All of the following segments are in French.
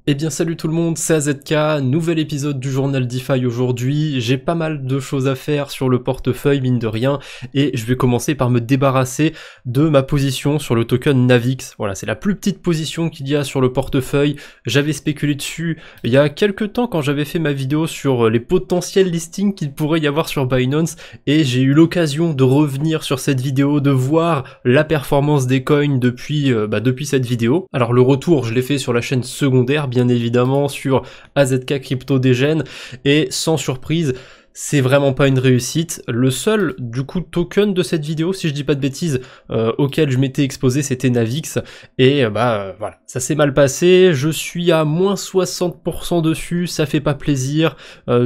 Eh bien salut tout le monde, c'est AZK, nouvel épisode du journal DeFi aujourd'hui. J'ai pas mal de choses à faire sur le portefeuille mine de rien et je vais commencer par me débarrasser de ma position sur le token Navix. Voilà, c'est la plus petite position qu'il y a sur le portefeuille. J'avais spéculé dessus il y a quelques temps quand j'avais fait ma vidéo sur les potentiels listings qu'il pourrait y avoir sur Binance et j'ai eu l'occasion de revenir sur cette vidéo, de voir la performance des coins depuis cette vidéo. Alors le retour, je l'ai fait sur la chaîne secondaire bien évidemment sur AZK Crypto Degen et sans surprise c'est vraiment pas une réussite. Le seul du coup token de cette vidéo, si je dis pas de bêtises, auquel je m'étais exposé, c'était Navix et voilà, ça s'est mal passé. Je suis à moins 60% dessus, ça fait pas plaisir.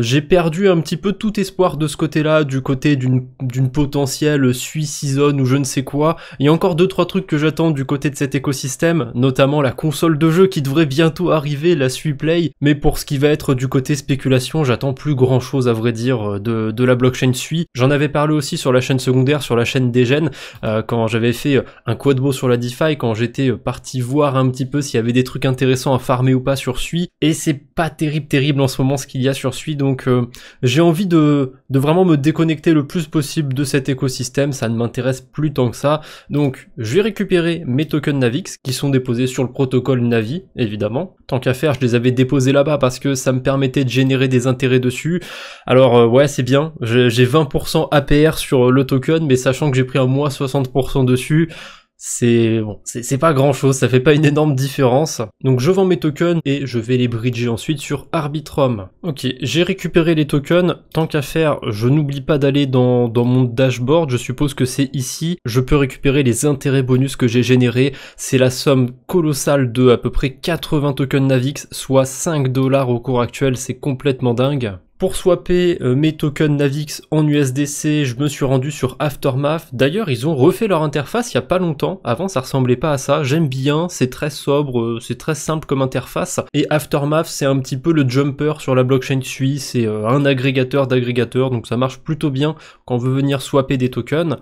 J'ai perdu un petit peu tout espoir de ce côté-là, du côté d'une potentielle Sui season ou je ne sais quoi. Il y a encore 2-3 trucs que j'attends du côté de cet écosystème, notamment la console de jeu qui devrait bientôt arriver, la Sui Play. Mais pour ce qui va être du côté spéculation, j'attends plus grand chose à vrai dire de la blockchain Sui. J'en avais parlé aussi sur la chaîne secondaire, sur la chaîne Degen, quand j'avais fait un quadbo sur la DeFi, quand j'étais parti voir un petit peu s'il y avait des trucs intéressants à farmer ou pas sur Sui, et c'est pas terrible en ce moment ce qu'il y a sur Sui, donc j'ai envie de vraiment me déconnecter le plus possible de cet écosystème, ça ne m'intéresse plus tant que ça, donc je vais récupérer mes tokens Navix qui sont déposés sur le protocole Navi, évidemment. Tant qu'à faire, je les avais déposés là-bas parce que ça me permettait de générer des intérêts dessus. Alors ouais, c'est bien, j'ai 20% APR sur le token, mais sachant que j'ai pris un moins 60% dessus, c'est bon, c'est pas grand chose, ça fait pas une énorme différence. Donc je vends mes tokens et je vais les bridger ensuite sur Arbitrum. Ok, j'ai récupéré les tokens, tant qu'à faire, je n'oublie pas d'aller dans mon dashboard, je suppose que c'est ici. Je peux récupérer les intérêts bonus que j'ai générés, c'est la somme colossale de à peu près 80 tokens Navix, soit 5 $ au cours actuel, c'est complètement dingue. Pour swapper mes tokens Navix en USDC, je me suis rendu sur Aftermath. D'ailleurs, ils ont refait leur interface il y a pas longtemps. Avant, ça ressemblait pas à ça. J'aime bien, c'est très sobre, c'est très simple comme interface. Et Aftermath, c'est un petit peu le jumper sur la blockchain Sui. C'est un agrégateur d'agrégateurs, donc ça marche plutôt bien quand on veut venir swapper des tokens.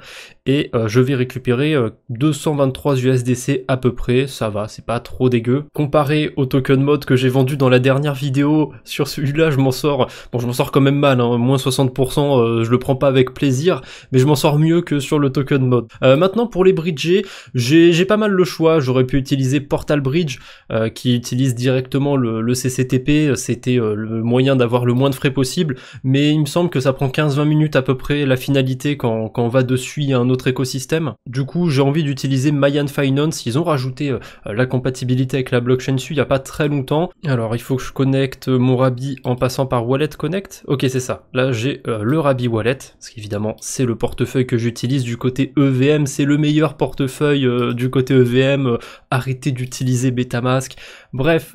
Et je vais récupérer 223 USDC à peu près. Ça va, c'est pas trop dégueu. Comparé au token mode que j'ai vendu dans la dernière vidéo, sur celui-là, je m'en sors... Bon, je m'en sors quand même mal, hein. Moins 60%, je le prends pas avec plaisir, mais je m'en sors mieux que sur le token mode. Maintenant, pour les bridger, j'ai pas mal le choix. J'aurais pu utiliser Portal Bridge, qui utilise directement le CCTP, c'était le moyen d'avoir le moins de frais possible, mais il me semble que ça prend 15-20 minutes à peu près la finalité quand on va dessus à un autre écosystème. Du coup, j'ai envie d'utiliser Mayan Finance, ils ont rajouté la compatibilité avec la blockchain Sui il y a pas très longtemps. Alors, il faut que je connecte mon Rabi en passant par Wallet Connect. Ok, c'est ça. Là, j'ai le Rabi Wallet, parce qu'évidemment, c'est le portefeuille que j'utilise du côté EVM. C'est le meilleur portefeuille du côté EVM. Arrêtez d'utiliser Betamask. Bref,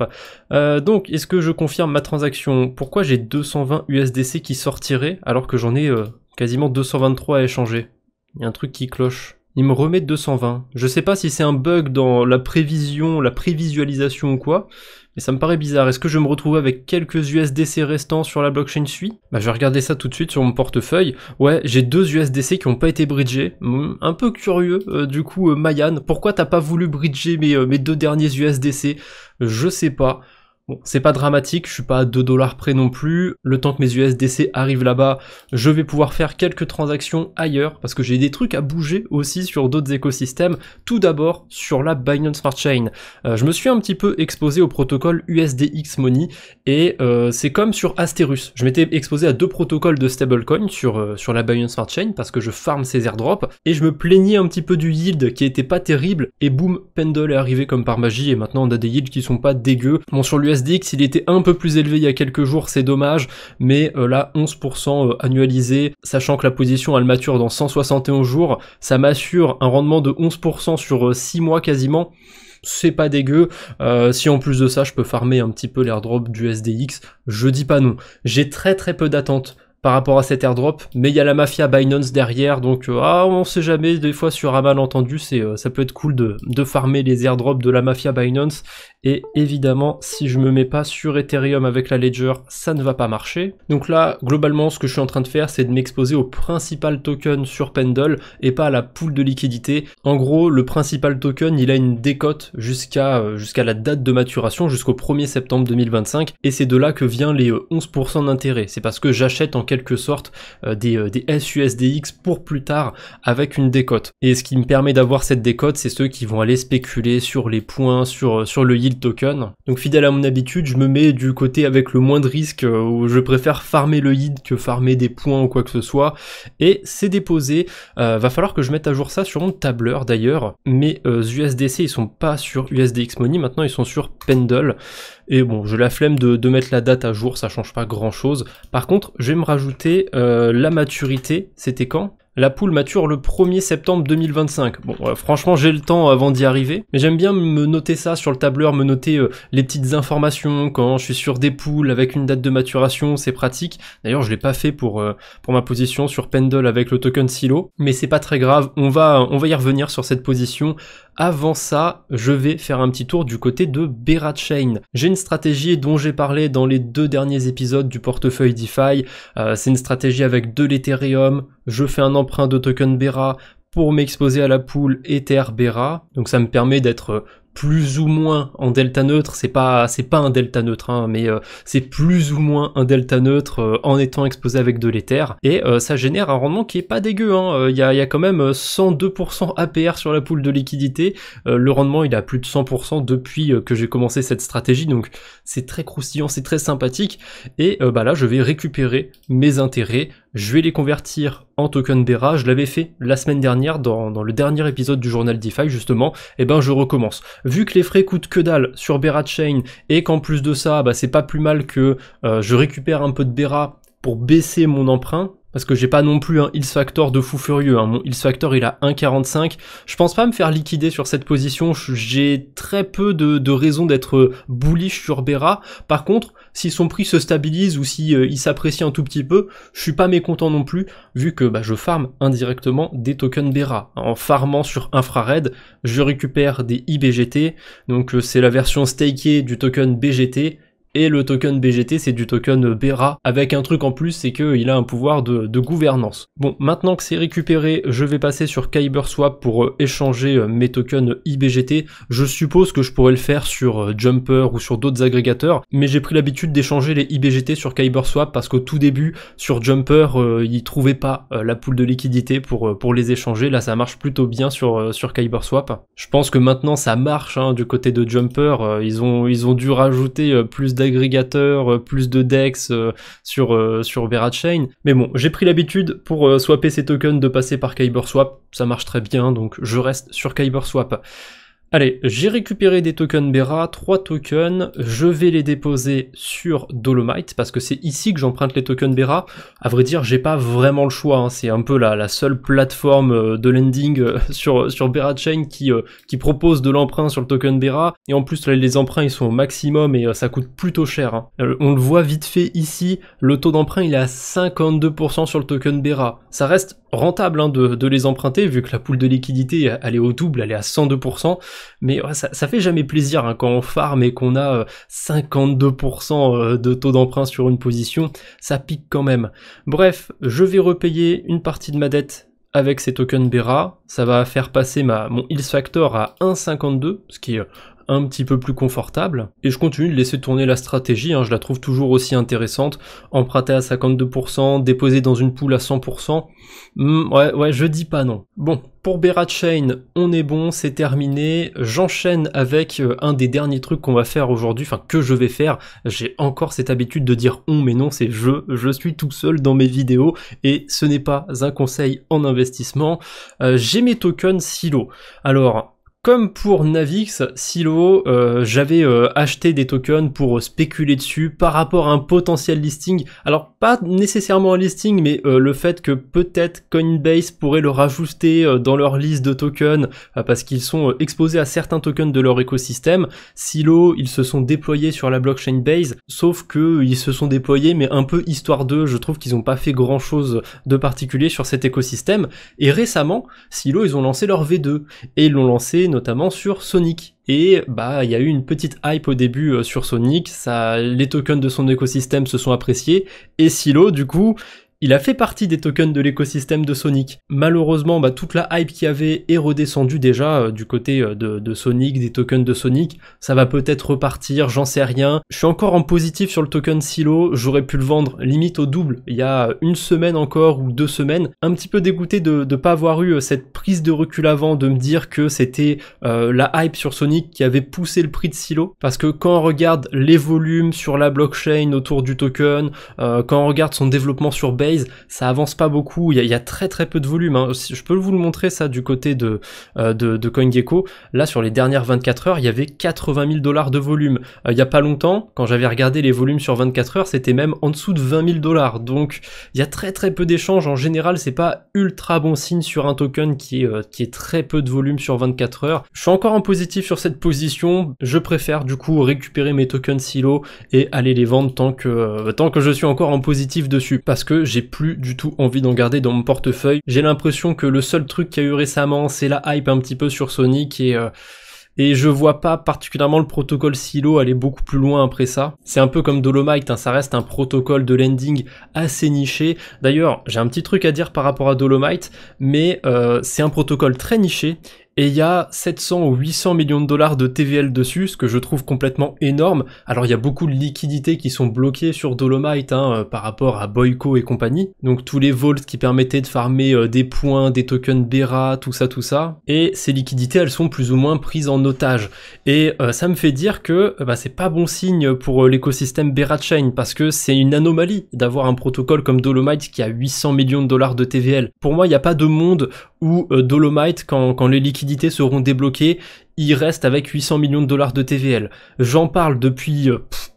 donc, est-ce que je confirme ma transaction? Pourquoi j'ai 220 USDC qui sortiraient alors que j'en ai quasiment 223 à échanger? Il y a un truc qui cloche. Il me remet 220. Je sais pas si c'est un bug dans la prévision, la prévisualisation ou quoi, mais ça me paraît bizarre. Est-ce que je me retrouve avec quelques USDC restants sur la blockchain Sui? Bah je vais regarder ça tout de suite sur mon portefeuille. Ouais, j'ai 2 USDC qui ont pas été bridgés. Un peu curieux, du coup, Mayan, pourquoi t'as pas voulu bridger mes 2 derniers USDC? Je sais pas. Bon, c'est pas dramatique, je suis pas à 2 $ près non plus. Le temps que mes USDC arrivent là-bas, je vais pouvoir faire quelques transactions ailleurs, parce que j'ai des trucs à bouger aussi sur d'autres écosystèmes. Tout d'abord, sur la Binance Smart Chain. Je me suis un petit peu exposé au protocole USDX Money, et c'est comme sur Asterus. Je m'étais exposé à 2 protocoles de stablecoin sur la Binance Smart Chain, parce que je farm ces airdrops, et je me plaignais un petit peu du yield qui était pas terrible, et boum, Pendle est arrivé comme par magie, et maintenant on a des yields qui sont pas dégueux. Bon, sur l'USDX, il était un peu plus élevé il y a quelques jours, c'est dommage, mais là 11% annualisé, sachant que la position elle mature dans 171 jours, ça m'assure un rendement de 11% sur 6 mois quasiment. C'est pas dégueu, si en plus de ça je peux farmer un petit peu l'airdrop du SDX, je dis pas non. J'ai très peu d'attentes par rapport à cet airdrop, mais il y a la mafia Binance derrière, donc on sait jamais, des fois sur un malentendu, ça peut être cool de farmer les airdrops de la mafia Binance, et évidemment, si je me mets pas sur Ethereum avec la Ledger, ça ne va pas marcher. Donc là, globalement, ce que je suis en train de faire, c'est de m'exposer au principal token sur Pendle, et pas à la pool de liquidité. En gros, le principal token, il a une décote jusqu'à la date de maturation, jusqu'au 1er septembre 2025, et c'est de là que vient les 11% d'intérêt. C'est parce que j'achète en quelque sorte des SUSDX pour plus tard avec une décote. Et ce qui me permet d'avoir cette décote, c'est ceux qui vont aller spéculer sur les points, sur le yield token. Donc fidèle à mon habitude, je me mets du côté avec le moins de risque, où je préfère farmer le yield que farmer des points ou quoi que ce soit. Et c'est déposé. Va falloir que je mette à jour ça sur mon tableur d'ailleurs. Mes USDC, ils sont pas sur USDX Money, maintenant ils sont sur Pendle. Et bon, j'ai la flemme de mettre la date à jour, ça change pas grand chose. Par contre, je vais me rajouter la maturité, c'était quand ? La pool mature le 1er septembre 2025. Bon, franchement, j'ai le temps avant d'y arriver, mais j'aime bien me noter ça sur le tableur, me noter les petites informations quand je suis sur des pools avec une date de maturation, c'est pratique. D'ailleurs, je l'ai pas fait pour ma position sur Pendle avec le token Silo, mais c'est pas très grave, on va y revenir sur cette position. Avant ça, je vais faire un petit tour du côté de Berachain. J'ai une stratégie dont j'ai parlé dans les 2 derniers épisodes du portefeuille DeFi. C'est une stratégie avec de l'Ethereum. Je fais un emprunt de token Bera pour m'exposer à la pool Ether Bera. Donc ça me permet d'être plus ou moins en delta neutre, c'est pas un delta neutre, hein, mais c'est plus ou moins un delta neutre en étant exposé avec de l'Ether, et ça génère un rendement qui est pas dégueu, hein. Il y a quand même 102% APR sur la pool de liquidité, le rendement il a plus de 100% depuis que j'ai commencé cette stratégie, donc c'est très croustillant, c'est très sympathique, et là je vais récupérer mes intérêts, je vais les convertir en token Bera, je l'avais fait la semaine dernière dans le dernier épisode du journal DeFi justement, et je recommence. Vu que les frais coûtent que dalle sur Berachain et qu'en plus de ça, c'est pas plus mal que je récupère un peu de Bera pour baisser mon emprunt, parce que j'ai pas non plus un Hills Factor de fou furieux, hein. Mon Hills Factor il a 1,45, je pense pas me faire liquider sur cette position, j'ai très peu de raisons d'être bullish sur Bera. Par contre, si son prix se stabilise ou si il s'apprécie un tout petit peu, je suis pas mécontent non plus, vu que je farm indirectement des tokens Bera. En farmant sur Infrared, je récupère des IBGT, donc c'est la version stakée du token BGT, et le token BGT c'est du token Bera, avec un truc en plus, c'est qu'il a un pouvoir de gouvernance. Bon, maintenant que c'est récupéré, je vais passer sur KyberSwap pour échanger mes tokens IBGT. Je suppose que je pourrais le faire sur Jumper ou sur d'autres agrégateurs, mais j'ai pris l'habitude d'échanger les IBGT sur KyberSwap parce qu'au tout début, sur Jumper, ils trouvaient pas la pool de liquidité pour les échanger. Là, ça marche plutôt bien sur KyberSwap. Je pense que maintenant, ça marche, hein, du côté de Jumper. Ils ont dû rajouter plus d'agrégateurs, plus de DEX sur Berachain. Mais bon, j'ai pris l'habitude pour swapper ces tokens de passer par KyberSwap. Ça marche très bien, donc je reste sur KyberSwap. Allez, j'ai récupéré des tokens Bera, 3 tokens, je vais les déposer sur Dolomite, parce que c'est ici que j'emprunte les tokens Bera. À vrai dire, j'ai pas vraiment le choix, hein. C'est un peu la seule plateforme de lending sur Berachain qui propose de l'emprunt sur le token Bera, et en plus là, les emprunts ils sont au maximum et ça coûte plutôt cher, hein. On le voit vite fait ici, le taux d'emprunt il est à 52% sur le token Bera. Ça reste rentable, hein, de les emprunter, vu que la pool de liquidité elle est au double, elle est à 102%, mais ça fait jamais plaisir, hein, quand on farm et qu'on a 52% de taux d'emprunt sur une position, ça pique quand même. Bref, je vais repayer une partie de ma dette avec ces tokens Bera, ça va faire passer mon Hills Factor à 1,52, ce qui est un petit peu plus confortable, et je continue de laisser tourner la stratégie, hein, je la trouve toujours aussi intéressante, emprunter à 52%, déposer dans une pool à 100%, ouais, je dis pas non. Bon, pour Berachain, on est bon, c'est terminé, j'enchaîne avec un des derniers trucs qu'on va faire aujourd'hui, enfin que je vais faire, j'ai encore cette habitude de dire on, mais non, c'est je suis tout seul dans mes vidéos, et ce n'est pas un conseil en investissement. J'ai mes tokens Silo. Alors, Comme pour Navix, Silo, j'avais acheté des tokens pour spéculer dessus par rapport à un potentiel listing. Alors pas nécessairement un listing, mais le fait que peut-être Coinbase pourrait le rajouter dans leur liste de tokens parce qu'ils sont exposés à certains tokens de leur écosystème. Silo, ils se sont déployés sur la blockchain Base, sauf que ils se sont déployés mais un peu histoire d'eux. Je trouve qu'ils n'ont pas fait grand chose de particulier sur cet écosystème. Et récemment, Silo, ils ont lancé leur V2 et ils l'ont lancé notamment sur Sonic. Et bah il y a eu une petite hype au début sur Sonic, les tokens de son écosystème se sont appréciés, et Silo du coup, il a fait partie des tokens de l'écosystème de Sonic. Malheureusement, toute la hype qu'il y avait est redescendue déjà du côté de Sonic, des tokens de Sonic. Ça va peut-être repartir, j'en sais rien. Je suis encore en positif sur le token Silo, j'aurais pu le vendre limite au double il y a une semaine encore ou 2 semaines. Un petit peu dégoûté de pas avoir eu cette prise de recul avant, de me dire que c'était la hype sur Sonic qui avait poussé le prix de Silo. Parce que quand on regarde les volumes sur la blockchain autour du token, quand on regarde son développement sur Base, ça avance pas beaucoup, il y a très très peu de volume, hein. Je peux vous le montrer ça du côté de CoinGecko. Là sur les dernières 24 heures, il y avait 80 000 $ de volume. Il y a pas longtemps, quand j'avais regardé les volumes sur 24 heures, c'était même en dessous de 20 000 $. Donc il y a très très peu d'échanges. En général, c'est pas ultra bon signe sur un token qui est très peu de volume sur 24 heures. Je suis encore en positif sur cette position. Je préfère du coup récupérer mes tokens Silo et aller les vendre tant que je suis encore en positif dessus, parce que j'ai plus du tout envie d'en garder dans mon portefeuille. J'ai l'impression que le seul truc qu'il y a eu récemment, c'est la hype un petit peu sur Sonic, et je vois pas particulièrement le protocole Silo aller beaucoup plus loin après ça. C'est un peu comme Dolomite, hein, ça reste un protocole de lending assez niché. D'ailleurs, j'ai un petit truc à dire par rapport à Dolomite, mais c'est un protocole très niché, et il y a 700 ou 800 millions de $ de TVL dessus, ce que je trouve complètement énorme. Alors il y a beaucoup de liquidités qui sont bloquées sur Dolomite par rapport à Boyco et compagnie, donc tous les vaults qui permettaient de farmer des points, des tokens Bera, tout ça, et ces liquidités elles sont plus ou moins prises en otage, et ça me fait dire que c'est pas bon signe pour l'écosystème Bera Chain, parce que c'est une anomalie d'avoir un protocole comme Dolomite qui a 800 millions de $ de TVL. Pour moi il n'y a pas de monde où Dolomite, quand les liquidités seront débloquées, il reste avec 800 millions de $ de TVL. J'en parle depuis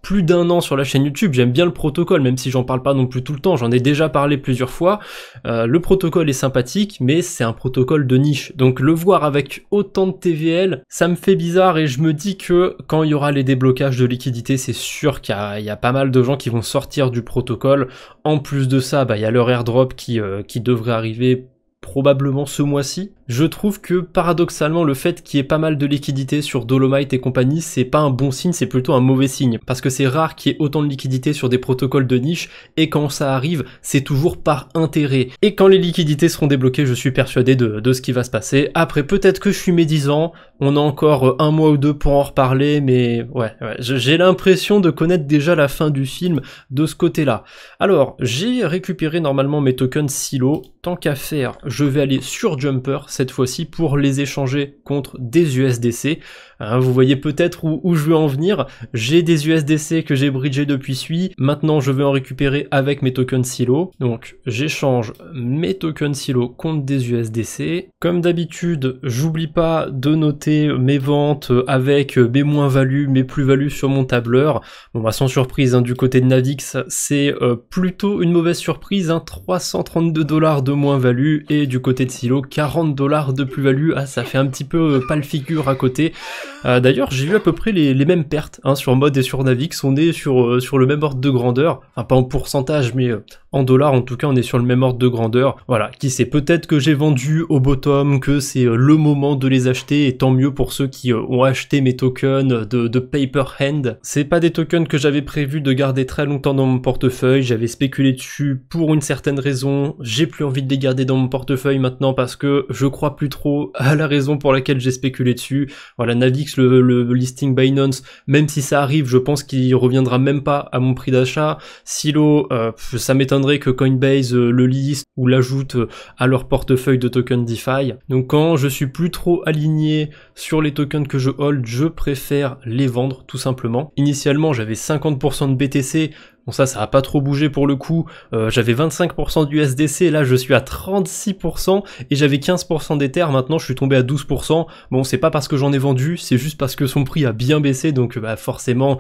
plus d'1 an sur la chaîne YouTube, j'aime bien le protocole, même si j'en parle pas non plus tout le temps, j'en ai déjà parlé plusieurs fois. Le protocole est sympathique, mais c'est un protocole de niche. Donc le voir avec autant de TVL, ça me fait bizarre, et je me dis que quand il y aura les déblocages de liquidités, c'est sûr qu'il y a pas mal de gens qui vont sortir du protocole. En plus de ça, il y a leur airdrop qui devrait arriver probablement ce mois-ci. Je trouve que paradoxalement le fait qu'il y ait pas mal de liquidités sur Dolomite et compagnie, c'est pas un bon signe, c'est plutôt un mauvais signe, parce que c'est rare qu'il y ait autant de liquidités sur des protocoles de niche, et quand ça arrive, c'est toujours par intérêt. Et quand les liquidités seront débloquées, je suis persuadé de ce qui va se passer. Après, peut-être que je suis médisant, on a encore 1 mois ou 2 pour en reparler, mais ouais, j'ai l'impression de connaître déjà la fin du film de ce côté-là. Alors, j'ai récupéré normalement mes tokens Silo. Tant qu'à faire, je vais aller sur Jumper cette fois-ci pour les échanger contre des USDC. Vous voyez peut-être où je veux en venir. J'ai des USDC que j'ai bridgé depuis maintenant je vais en récupérer avec mes tokens Silo. Donc j'échange mes tokens Silo contre des USDC. Comme d'habitude, j'oublie pas de noter mes ventes avec mes moins-values, mes plus-values sur mon tableur. Bon sans surprise, du côté de Navix, c'est plutôt une mauvaise surprise, 332 $ de moins-value, et du côté de Silo, 40 $ de plus-value. Ça fait un petit peu pâle figure à côté. D'ailleurs, j'ai eu à peu près les mêmes pertes sur Mode et sur Navix. On est sur le même ordre de grandeur, enfin pas en pourcentage, mais en dollars en tout cas, on est sur le même ordre de grandeur. Voilà, qui sait, peut-être que j'ai vendu au bottom, que c'est le moment de les acheter, et tant mieux pour ceux qui ont acheté mes tokens de Paper Hand. C'est pas des tokens que j'avais prévu de garder très longtemps dans mon portefeuille, j'avais spéculé dessus pour une certaine raison, j'ai plus envie de les garder dans mon portefeuille maintenant parce que je crois plus trop à la raison pour laquelle j'ai spéculé dessus. Voilà, Navix, le listing Binance, même si ça arrive, je pense qu'il reviendra même pas à mon prix d'achat. Silo, ça m'étonnerait que Coinbase le liste ou l'ajoute à leur portefeuille de tokens DeFi. Donc quand je suis plus trop aligné sur les tokens que je hold, je préfère les vendre tout simplement. Initialement, j'avais 50% de BTC, Bon ça a pas trop bougé pour le coup, j'avais 25% d'USDC, là je suis à 36% et j'avais 15% d'Ether, maintenant je suis tombé à 12%. Bon c'est pas parce que j'en ai vendu, c'est juste parce que son prix a bien baissé, donc bah forcément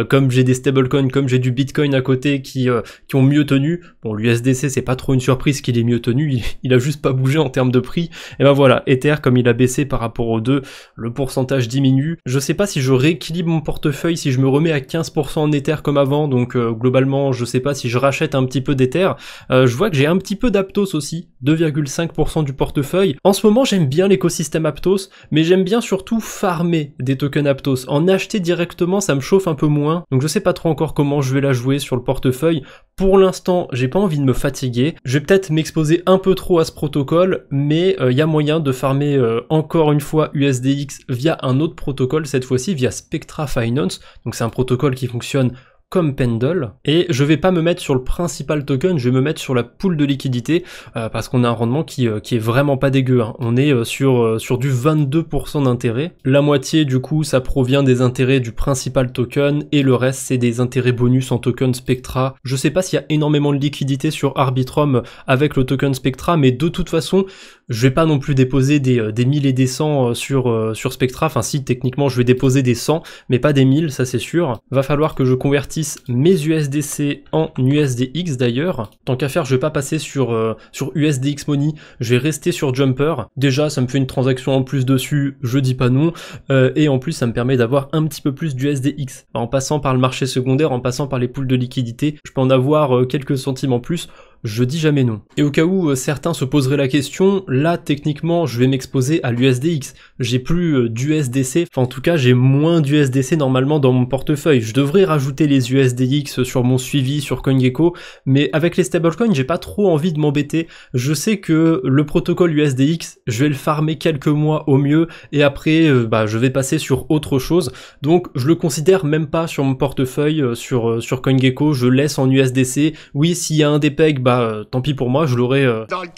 comme j'ai des stablecoins, comme j'ai du Bitcoin à côté qui ont mieux tenu, bon l'USDC c'est pas trop une surprise qu'il est mieux tenu, il a juste pas bougé en termes de prix, et ben voilà, Ether comme il a baissé par rapport aux deux, le pourcentage diminue. Je sais pas si je rééquilibre mon portefeuille, si je me remets à 15% en Ether comme avant, donc globalement je sais pas si je rachète un petit peu d'Ether. Je vois que j'ai un petit peu d'Aptos aussi, 2,5% du portefeuille. En ce moment j'aime bien l'écosystème Aptos, mais j'aime bien surtout farmer des tokens Aptos. En acheter directement ça me chauffe un peu moins, donc je sais pas trop encore comment je vais la jouer sur le portefeuille. Pour l'instant j'ai pas envie de me fatiguer, je vais peut-être m'exposer un peu trop à ce protocole, mais il y a moyen de farmer encore une fois USDX via un autre protocole, cette fois-ci via Spectra Finance, donc c'est un protocole qui fonctionne comme Pendle, et je vais pas me mettre sur le principal token, je vais me mettre sur la pool de liquidité, parce qu'on a un rendement qui est vraiment pas dégueu, hein. On est sur du 22% d'intérêt, la moitié du coup ça provient des intérêts du principal token, et le reste c'est des intérêts bonus en token Spectra. Je sais pas s'il y a énormément de liquidité sur Arbitrum avec le token Spectra, mais de toute façon, je vais pas non plus déposer des 1000 et des 100 sur Spectra, enfin si techniquement je vais déposer des 100, mais pas des 1000, ça c'est sûr. Va falloir que je convertisse mes USDC en USDX d'ailleurs. Tant qu'à faire, je vais pas passer sur USDX Money, je vais rester sur Jumper. Déjà, ça me fait une transaction en plus dessus, je dis pas non, et en plus ça me permet d'avoir un petit peu plus d'USDX. En passant par le marché secondaire, en passant par les pools de liquidité, je peux en avoir quelques centimes en plus. Je dis jamais non. Et au cas où certains se poseraient la question, là techniquement je vais m'exposer à l'USDX. J'ai plus d'USDC, enfin en tout cas j'ai moins d'USDC normalement dans mon portefeuille. Je devrais rajouter les USDX sur mon suivi sur CoinGecko, mais avec les stablecoins j'ai pas trop envie de m'embêter. Je sais que le protocole USDX, je vais le farmer quelques mois au mieux, et après je vais passer sur autre chose. Donc je le considère même pas sur mon portefeuille sur CoinGecko, je laisse en USDC. Oui, s'il y a un dépeg, tant pis pour moi, je l'aurai dans le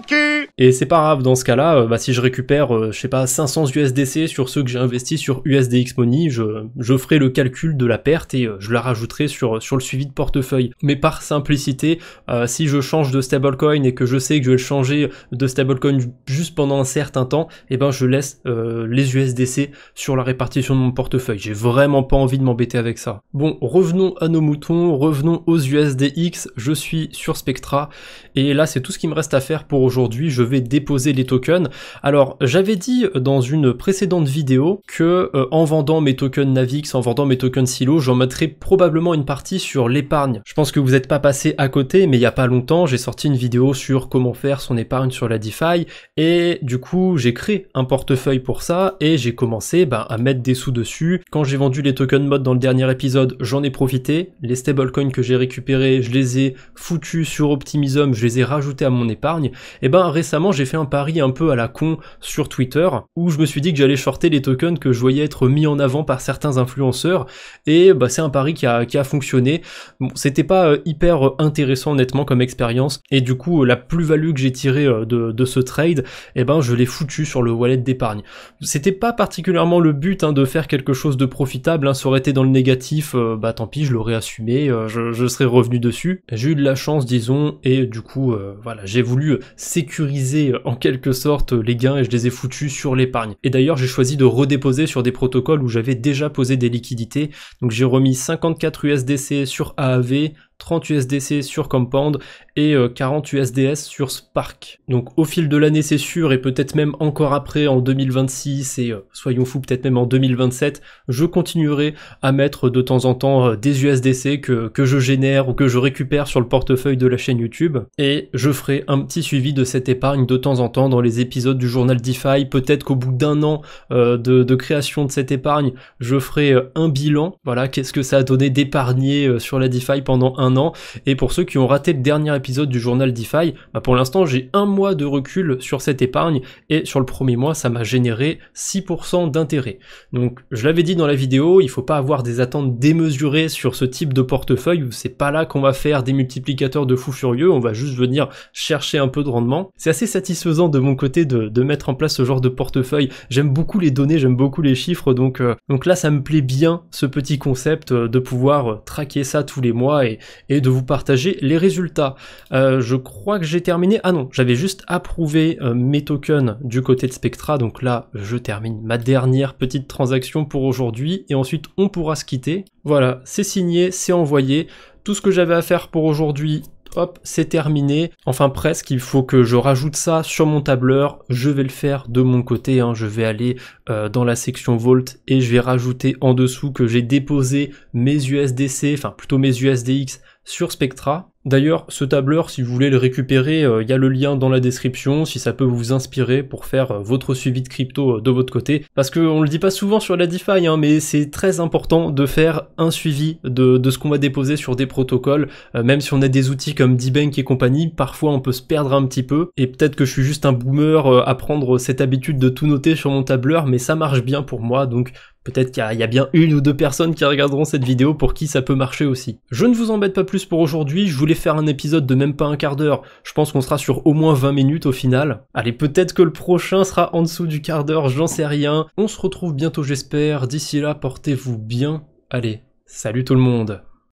cul. Et c'est pas grave dans ce cas-là, si je récupère je sais pas 500 USDC sur ceux que j'ai investis sur USDX Money, je ferai le calcul de la perte et je la rajouterai sur le suivi de portefeuille. Mais par simplicité, si je change de stablecoin et que je sais que je vais le changer de stablecoin juste pendant un certain temps, et je laisse les USDC sur la répartition de mon portefeuille. J'ai vraiment pas envie de m'embêter avec ça. Bon, revenons à nos moutons, revenons aux USDX, je suis sur Spectra, et là c'est tout ce qui me reste à faire pour aujourd'hui. Je vais déposer les tokens. Alors j'avais dit dans une précédente vidéo que en vendant mes tokens Navix, en vendant mes tokens Silo, j'en mettrais probablement une partie sur l'épargne. Je pense que vous n'êtes pas passé à côté, mais il y a pas longtemps j'ai sorti une vidéo sur comment faire son épargne sur la DeFi, et du coup j'ai créé un portefeuille pour ça, et j'ai commencé à mettre des sous dessus. Quand j'ai vendu les tokens mod dans le dernier épisode, j'en ai profité. Les stablecoins que j'ai récupérés, je les ai foutus sur Optimism, je les ai rajoutés à mon épargne. Et récemment j'ai fait un pari un peu à la con sur Twitter, où je me suis dit que j'allais shorter les tokens que je voyais être mis en avant par certains influenceurs, et c'est un pari qui a fonctionné. Bon, c'était pas hyper intéressant honnêtement comme expérience, et du coup la plus-value que j'ai tirée de ce trade, je l'ai foutu sur le wallet d'épargne. C'était pas particulièrement le but de faire quelque chose de profitable, ça aurait été dans le négatif, tant pis, je l'aurais assumé, je serais revenu dessus. J'ai eu de la chance disons, et du coup voilà, j'ai voulu sécuriser en quelque sorte les gains et je les ai foutus sur l'épargne. Et d'ailleurs j'ai choisi de redéposer sur des protocoles où j'avais déjà posé des liquidités, donc j'ai remis 54 USDC sur AAV, 30 USDC sur Compound et 40 USDS sur Spark. Donc au fil de l'année c'est sûr, et peut-être même encore après en 2026 et soyons fous peut-être même en 2027, je continuerai à mettre de temps en temps des USDC que je génère ou que je récupère sur le portefeuille de la chaîne YouTube, et je ferai un petit suivi de cette épargne de temps en temps dans les épisodes du journal DeFi. Peut-être qu'au bout d'un an de création de cette épargne, je ferai un bilan, voilà, qu'est-ce que ça a donné d'épargner sur la DeFi pendant un 1 an. Et pour ceux qui ont raté le dernier épisode du journal DeFi, pour l'instant j'ai 1 mois de recul sur cette épargne et sur le premier mois ça m'a généré 6% d'intérêt. Donc je l'avais dit dans la vidéo, il faut pas avoir des attentes démesurées sur ce type de portefeuille où c'est pas là qu'on va faire des multiplicateurs de fou furieux, on va juste venir chercher un peu de rendement. C'est assez satisfaisant de mon côté de mettre en place ce genre de portefeuille. J'aime beaucoup les données, j'aime beaucoup les chiffres, donc là ça me plaît bien ce petit concept de pouvoir traquer ça tous les mois et de vous partager les résultats. Je crois que j'ai terminé. Ah non, j'avais juste approuvé mes tokens du côté de Spectra, donc là je termine ma dernière petite transaction pour aujourd'hui et ensuite on pourra se quitter. Voilà, c'est signé, c'est envoyé. Tout ce que j'avais à faire pour aujourd'hui, hop, c'est terminé. Enfin presque, il faut que je rajoute ça sur mon tableur. Je vais le faire de mon côté, hein. Je vais aller dans la section Vault et je vais rajouter en dessous que j'ai déposé mes USDC, enfin plutôt mes USDX sur Spectra. D'ailleurs, ce tableur, si vous voulez le récupérer, il y a le lien dans la description, si ça peut vous inspirer pour faire votre suivi de crypto de votre côté. Parce qu'on le dit pas souvent sur la DeFi, hein, mais c'est très important de faire un suivi de ce qu'on va déposer sur des protocoles. Même si on a des outils comme D-Bank et compagnie, parfois on peut se perdre un petit peu. Et peut-être que je suis juste un boomer à prendre cette habitude de tout noter sur mon tableur, mais ça marche bien pour moi, donc peut-être qu'il y a bien 1 ou 2 personnes qui regarderont cette vidéo pour qui ça peut marcher aussi. Je ne vous embête pas plus pour aujourd'hui, je voulais faire un épisode de même pas un quart d'heure, je pense qu'on sera sur au moins 20 minutes au final. Allez, peut-être que le prochain sera en dessous du quart d'heure, j'en sais rien. On se retrouve bientôt j'espère, d'ici là portez-vous bien. Allez, salut tout le monde.